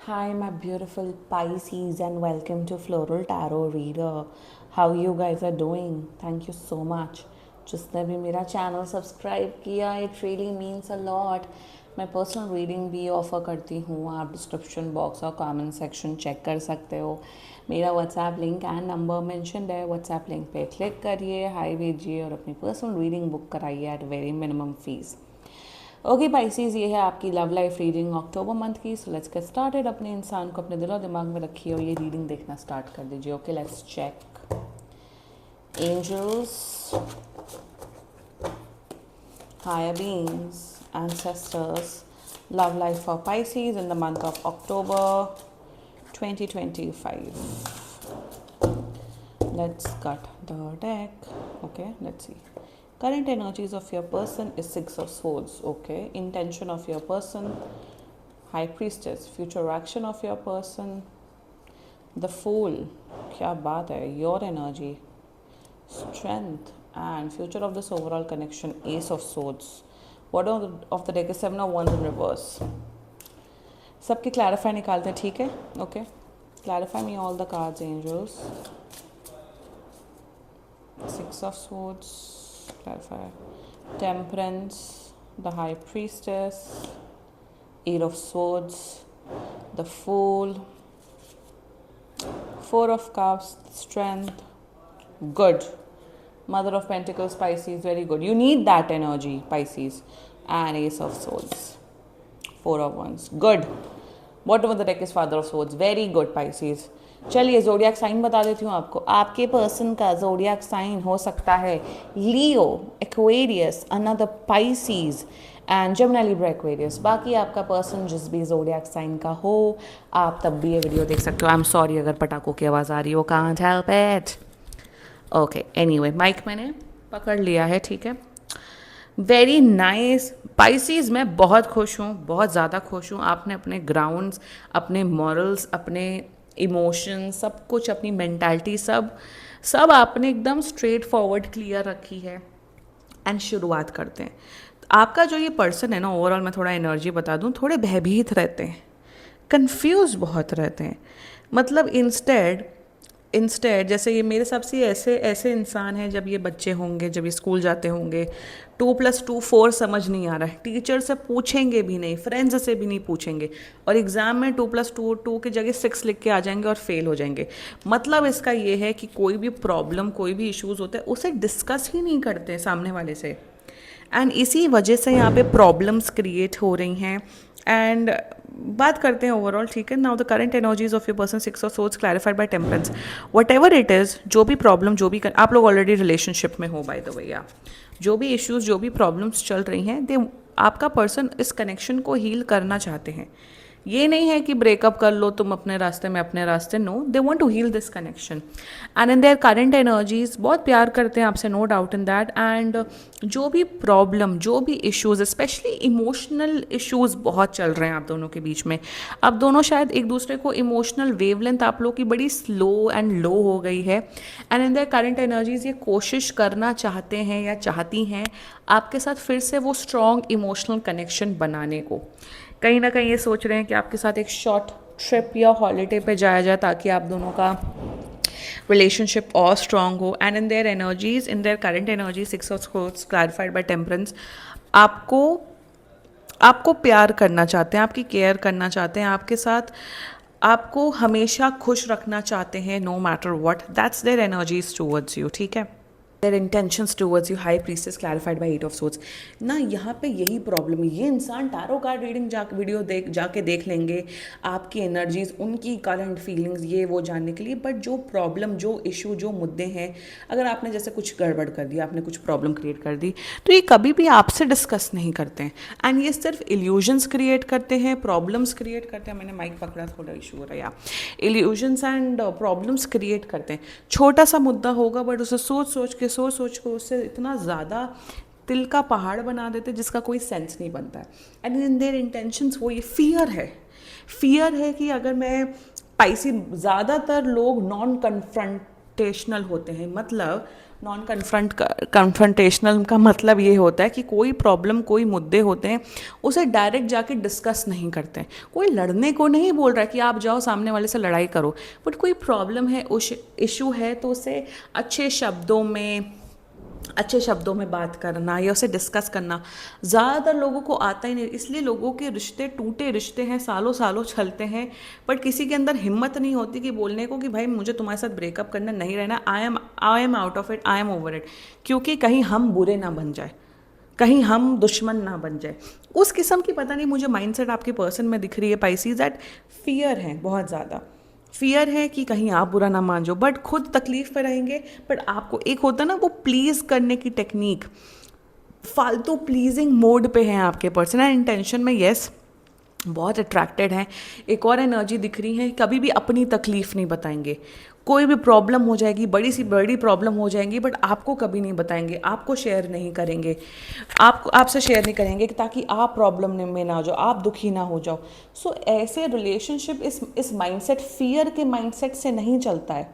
Hi, my beautiful Pisces, and welcome to Floral Tarot Reader. How you guys are doing? Thank you so much. जिसने भी मेरा channel subscribe किया, it really means a lot. मैं personal reading भी offer करती हूँ. आप description box और कमेंट सेक्शन चेक कर सकते हो. मेरा WhatsApp link and number mentioned है. व्हाट्सएप लिंक पे क्लिक करिए, हाई भेजिए और अपनी पर्सनल रीडिंग बुक कराइए at very minimum fees. Okay Pisces, ये है आपकी love life reading October month की. So let's get started. अपने इंसान को अपने दिल और दिमाग में रखिए और ये रीडिंग देखना स्टार्ट कर दीजिए. Okay, let's check. Angels, higher beings, ancestors, love life for Pisces in the month of October 2025. Let's cut the deck. Okay, let's see. Current energies of your person is Six of Swords. Okay, intention of your person, High Priestess. Future action of your person, the Fool. क्या बात है. Your energy, strength, and future of this overall connection, Ace of Swords. What of the deck is Seven of Wands in reverse. सबके clarify निकालते हैं, ठीक है. Okay, clarify me all the cards, angels. Six of Swords, clarify. Temperance, the High Priestess, Eight of Swords, the Fool, Four of Cups, Strength. Good. Mother of Pentacles, Pisces, very good. You need that energy, Pisces. And Ace of Swords, Four of Wands. Good. Bottom of the deck is Father of Swords. Very good, Pisces. चलिए जोडियाक sign बता देती हूँ आपको. आपके person का जोडियाक sign हो सकता है Leo, Aquarius, another Pisces and Jamuna, Libra, Aquarius. बाकी आपका पर्सन जिस भी जोडियाक साइन का हो, आप तब भी ये वीडियो देख सकते हो. आई एम सॉरी अगर पटाखों की आवाज़ आ रही हो. Can't help it. Okay, anyway mic मैंने पकड़ लिया है, ठीक है. Very nice Pisces. मैं बहुत खुश हूँ, बहुत ज़्यादा खुश हूँ. आपने अपने ग्राउंड्स, अपने मॉरल्स, अपने इमोशंस, सब कुछ, अपनी मेंटालिटी, सब सब आपने एकदम स्ट्रेट फॉरवर्ड क्लियर रखी है. एंड शुरुआत करते हैं. आपका जो ये पर्सन है ना, ओवरऑल मैं थोड़ा एनर्जी बता दूँ, थोड़े भयभीत रहते हैं, कंफ्यूज बहुत रहते हैं. मतलब इंस्टेड जैसे ये मेरे हिसाब से ऐसे ऐसे इंसान हैं, जब ये बच्चे होंगे, जब ये स्कूल जाते होंगे, 2+2 4 समझ नहीं आ रहा है, टीचर से पूछेंगे भी नहीं, फ्रेंड्स से भी नहीं पूछेंगे, और एग्ज़ाम में 2+2 2 की जगह 6 लिख के आ जाएंगे और फेल हो जाएंगे. मतलब इसका ये है कि कोई भी प्रॉब्लम, कोई भी इश्यूज़ होते हैं, उसे डिस्कस ही नहीं करते सामने वाले से. एंड इसी वजह से यहाँ पे प्रॉब्लम्स क्रिएट हो रही हैं. एंड बात करते हैं ओवरऑल, ठीक है. Now the current energies of your person, six of swords, clarified by temperance. Whatever it is, जो भी प्रॉब्लम, जो भी आप लोग ऑलरेडी रिलेशनशिप में हो बाय द वे, या जो भी इश्यूज, जो भी प्रॉब्लम्स चल रही हैं, दे आपका पर्सन इस कनेक्शन को हील करना चाहते हैं. ये नहीं है कि ब्रेकअप कर लो तुम अपने रास्ते में अपने रास्ते. No, they want to heal this connection. And in their current energies बहुत प्यार करते हैं आपसे, नो डाउट इन दैट. एंड जो भी प्रॉब्लम, जो भी इश्यूज, स्पेशली इमोशनल इश्यूज बहुत चल रहे हैं आप दोनों के बीच में. आप दोनों शायद एक दूसरे को, इमोशनल वेवलेंथ आप लोग की बड़ी स्लो एंड लो हो गई है. And in their current energies ये कोशिश करना चाहते हैं या चाहती हैं आपके साथ फिर से वो स्ट्रॉन्ग इमोशनल कनेक्शन बनाने को. कहीं ना कहीं ये सोच रहे हैं कि आपके साथ एक शॉर्ट ट्रिप या हॉलीडे पे जाया जाए, ताकि आप दोनों का रिलेशनशिप और स्ट्रॉन्ग हो. And in their energies, in their current energy, six of swords, clarified by temperance, आपको आपको प्यार करना चाहते हैं, आपकी केयर करना चाहते हैं, आपके साथ आपको हमेशा खुश रखना चाहते हैं, no matter what. That's their energies towards you, ठीक है. Their intentions towards you, high priestess, clarified by eight of swords. ना यहाँ पे यही प्रॉब्लम है. ये इंसान टैरो कार्ड रीडिंग वीडियो जाके देख लेंगे, आपकी एनर्जीज, उनकी करंट फीलिंग्स, ये वो जानने के लिए. बट जो प्रॉब्लम, जो इशू, जो मुद्दे हैं, अगर आपने जैसे कुछ गड़बड़ कर दिया, आपने कुछ प्रॉब्लम क्रिएट कर दी, तो ये कभी भी आपसे डिस्कस नहीं करते हैं. एंड ये सिर्फ इल्यूजन्स क्रिएट करते हैं, प्रॉब्लम्स क्रिएट करते हैं. मैंने माइक पकड़ा, थोड़ा इशू हो रहा है. या इल्यूजन्स एंड प्रॉब्लम्स क्रिएट करते हैं. छोटा सा मुद्दा होगा, बट उसे सोच सोच के उससे इतना ज़्यादा तिल का पहाड़ बना देते जिसका कोई सेंस नहीं बनता है. एंड इन देयर इंटेंशंस वो ये फियर है कि अगर मैं ज़्यादातर लोग नॉन कन्फ्रंटेशनल होते हैं. मतलब नॉन कन्फ्रंटेशनल का मतलब ये होता है कि कोई प्रॉब्लम, कोई मुद्दे होते हैं, उसे डायरेक्ट जाके डिस्कस नहीं करते हैं। कोई लड़ने को नहीं बोल रहा है कि आप जाओ सामने वाले से लड़ाई करो, बट कोई प्रॉब्लम है, उस इशू है, तो उसे अच्छे शब्दों में बात करना या उसे डिस्कस करना ज़्यादातर लोगों को आता ही नहीं। इसलिए लोगों के रिश्ते टूटे रिश्ते हैं, सालों सालों चलते हैं, बट किसी के अंदर हिम्मत नहीं होती कि बोलने को कि भाई मुझे तुम्हारे साथ ब्रेकअप करना नहीं रहना, I am out of it, I am over it. क्योंकि कहीं हम बुरे ना बन जाए, कहीं हम दुश्मन ना बन जाए। उस किस्म की, पता नहीं मुझे माइंडसेट आपके पर्सन में दिख रही है पाइसीज, दैट फियर है, बहुत ज़्यादा फियर है कि कहीं आप बुरा ना मान जाओ, बट खुद तकलीफ में रहेंगे। बट आपको एक होता है ना वो प्लीज़ करने की टेक्निक, फालतू प्लीजिंग मोड पे हैं आपके पर्सन एंड इंटेंशन में यस बहुत अट्रैक्टेड हैं। एक और एनर्जी दिख रही है, कभी भी अपनी तकलीफ नहीं बताएंगे। कोई भी प्रॉब्लम हो जाएगी, बड़ी सी बड़ी प्रॉब्लम हो जाएगी, बट आपको कभी नहीं बताएंगे, आपको शेयर नहीं करेंगे, आपसे शेयर नहीं करेंगे ताकि आप प्रॉब्लम में ना जाओ, आप दुखी ना हो जाओ। सो ऐसे रिलेशनशिप इस माइंडसेट, फियर के माइंडसेट से नहीं चलता है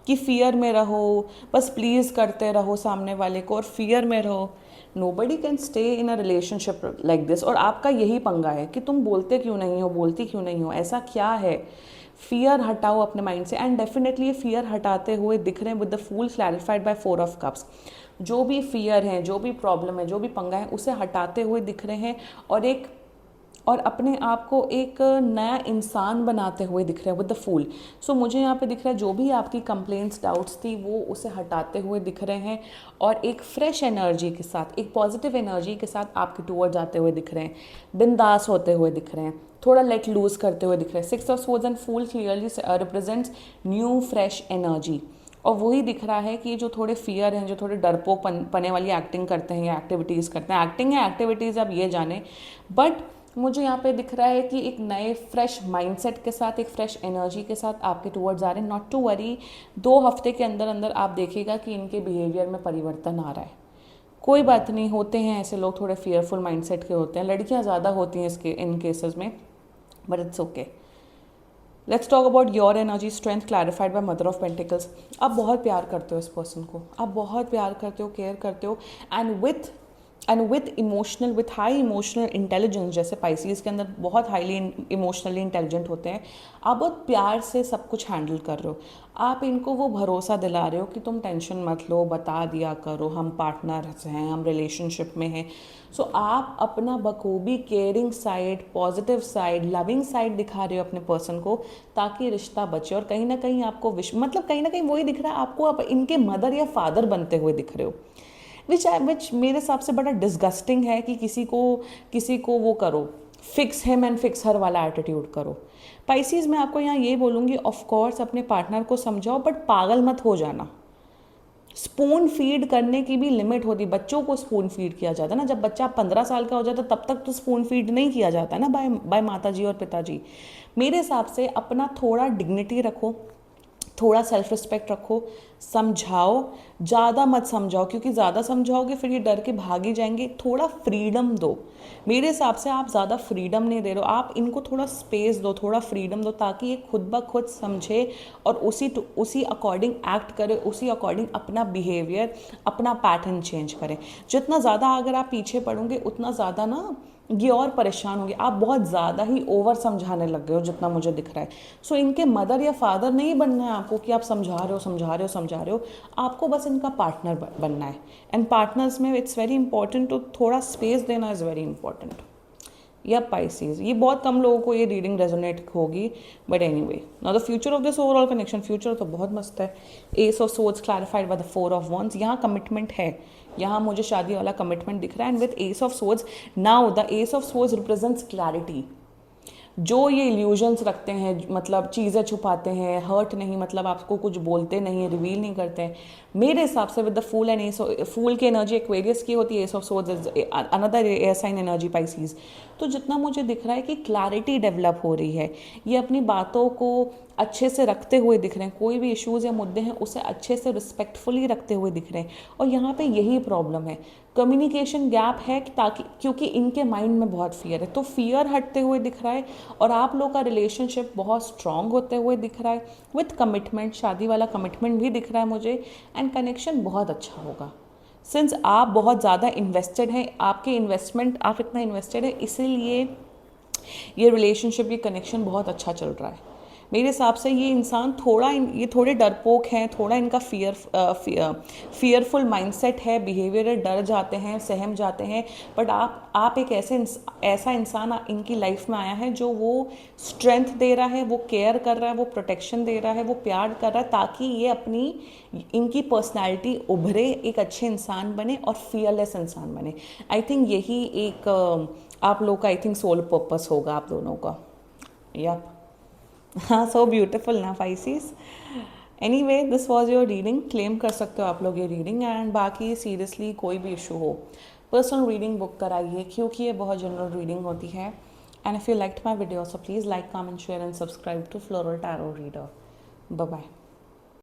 कि फियर में रहो, बस प्लीज़ करते रहो सामने वाले को और फियर में रहो। Nobody can stay in a relationship like this. और आपका यही पंगा है कि तुम बोलते क्यों नहीं हो, बोलती क्यों नहीं हो, ऐसा क्या है। फियर हटाओ अपने माइंड से, एंड डेफिनेटली ये फियर हटाते हुए दिख रहे हैं with the fool clarified by 4 of cups. जो भी फियर है, जो भी प्रॉब्लम है, जो भी पंगा है, उसे हटाते हुए दिख रहे हैं और अपने आप को एक नया इंसान बनाते हुए दिख रहे हैं विद द फूल। सो मुझे यहाँ पे दिख रहा है जो भी आपकी कंप्लेंट्स, डाउट्स थी, वो उसे हटाते हुए दिख रहे हैं और एक फ्रेश एनर्जी के साथ, एक पॉजिटिव एनर्जी के साथ आपके टूवर्ड जाते हुए दिख रहे हैं, बिंदास होते हुए दिख रहे हैं, थोड़ा लेट लूज करते हुए दिख रहे हैं। 6 of swords and fool clearly represents new fresh energy. और वही दिख रहा है कि जो थोड़े फियर हैं, जो थोड़े डरपोक पने वाली एक्टिंग करते हैं या एक्टिविटीज़ करते हैं, एक्टिंग है एक्टिविटीज़ आप ये जाने, बट मुझे यहाँ पे दिख रहा है कि एक नए फ्रेश माइंडसेट के साथ, एक फ्रेश एनर्जी के साथ आपके टूवर्ड्स आ रहे हैं। नॉट टू वरी, 2 हफ्ते के अंदर अंदर आप देखिएगा कि इनके बिहेवियर में परिवर्तन आ रहा है। कोई बात नहीं, होते हैं ऐसे लोग, थोड़े फियरफुल माइंडसेट के होते हैं, लड़कियाँ ज़्यादा होती हैं इन केसेस में, but it's okay. Let's talk about your energy strength clarified by mother of pentacles. आप बहुत प्यार करते हो इस पर्सन को, आप बहुत प्यार करते हो, केयर करते हो, and with high emotional intelligence, जैसे पाइसीज के अंदर बहुत हाईली इमोशनली इंटेलिजेंट होते हैं। आप बहुत प्यार से सब कुछ हैंडल कर रहे हो, आप इनको वो भरोसा दिला रहे हो कि तुम टेंशन मत लो, बता दिया करो, हम पार्टनर्स हैं, हम रिलेशनशिप में हैं। सो आप अपना बखूबी caring side, positive side, loving side दिखा रहे हो अपने पर्सन को, ताकि रिश्ता बचे। और कहीं ना कहीं आपको मतलब कहीं ना कहीं वही दिख रहा है आपको, आप इनके मदर या फादर बनते हुए दिख रहे हो, विच मेरे हिसाब से बड़ा डिस्गस्टिंग है कि किसी को वो करो, फिक्स हिम एंड फिक्स हर वाला एटीट्यूड करो। पाइसीज मैं आपको यहाँ ये बोलूँगी, ऑफ कोर्स अपने पार्टनर को समझाओ, बट पागल मत हो जाना। स्पून फीड करने की भी लिमिट होती, बच्चों को स्पून फीड किया जाता है ना, जब बच्चा 15 साल का हो जाता तब तक तो स्पून फीड नहीं किया जाता है ना बाय माता जी और पिताजी। मेरे हिसाब से अपना थोड़ा डिग्निटी रखो, थोड़ा सेल्फ रिस्पेक्ट रखो, समझाओ, ज़्यादा मत समझाओ, क्योंकि ज़्यादा समझाओगे फिर ये डर के भाग ही जाएंगे। थोड़ा फ्रीडम दो, मेरे हिसाब से आप ज़्यादा फ्रीडम नहीं दे रहे हो, आप इनको थोड़ा स्पेस दो, थोड़ा फ्रीडम दो, ताकि ये खुद ब खुद समझे और उसी अकॉर्डिंग एक्ट करे, उसी अकॉर्डिंग अपना बिहेवियर, अपना पैटर्न चेंज करें। जितना ज़्यादा अगर आप पीछे पड़ोगे उतना ज़्यादा ना ये और परेशान होंगे। आप बहुत ज़्यादा ही ओवर समझाने लग गए हो जितना मुझे दिख रहा है। सो इनके मदर या फादर नहीं बनना है आपको कि आप समझा रहे हो, आपको बस इनका पार्टनर बनना है। एंड पार्टनर्स में इट्स वेरी इंपॉर्टेंट टू थोड़ा स्पेस देना इज़ वेरी इंपॉर्टेंट। या पाइसीज, ये बहुत कम लोगों को ये रीडिंग रेजोनेट होगी, but anyway now the future of this overall connection, future तो बहुत मस्त है। Ace of swords clarified by the 4 of wands, यहाँ कमिटमेंट है, यहाँ मुझे शादी वाला कमिटमेंट दिख रहा है। And with ace of swords, now the S of swords represents clarity. जो ये इल्यूजन्स रखते हैं, मतलब चीज़ें छुपाते हैं, हर्ट नहीं, मतलब आपको कुछ बोलते नहीं है, रिवील नहीं करते हैं, मेरे हिसाब से with the fool and fool की एनर्जी एक्वेरियस की होती है, ace of swords another air sign energy Pisces. तो जितना मुझे दिख रहा है कि क्लैरिटी डेवलप हो रही है, ये अपनी बातों को अच्छे से रखते हुए दिख रहे हैं, कोई भी इश्यूज़ या मुद्दे हैं उसे अच्छे से रिस्पेक्टफुली रखते हुए दिख रहे हैं। और यहाँ पे यही प्रॉब्लम है, कम्युनिकेशन गैप है, ताकि क्योंकि इनके माइंड में बहुत फियर है, तो फियर हटते हुए दिख रहा है और आप लोग का रिलेशनशिप बहुत स्ट्रांग होते हुए दिख रहा है विथ कमिटमेंट, शादी वाला कमिटमेंट भी दिख रहा है मुझे, एंड कनेक्शन बहुत अच्छा होगा। सिंस आप बहुत ज़्यादा इन्वेस्टेड हैं, आपके इन्वेस्टमेंट, आप इतना इन्वेस्टेड है, इसीलिए ये रिलेशनशिप, ये कनेक्शन बहुत अच्छा चल रहा है। मेरे हिसाब से ये इंसान ये थोड़े डरपोक हैं, थोड़ा इनका फियरफुल माइंडसेट है, बिहेवियर, डर जाते हैं, सहम जाते हैं। बट आप एक ऐसा इंसान इनकी लाइफ में आया है जो वो स्ट्रेंथ दे रहा है, वो केयर कर रहा है, वो प्रोटेक्शन दे रहा है, वो प्यार कर रहा है, ताकि ये इनकी पर्सनैलिटी उभरे, एक अच्छे इंसान बने और फियरलेस इंसान बने। आई थिंक यही एक आप लोग का, आई थिंक, सोल पर्पस होगा आप दोनों का। या हाँ, सो ब्यूटिफुल ना Pisces. Anyway, this was your reading. Claim कर सकते हो आप लोग ये रीडिंग। एंड बाकी सीरियसली कोई भी इशू हो, पर्सनल रीडिंग बुक कराइए, क्योंकि ये बहुत जनरल रीडिंग होती है। And if you liked my video, so please like, comment, share and subscribe to floral tarot reader. Bye bye.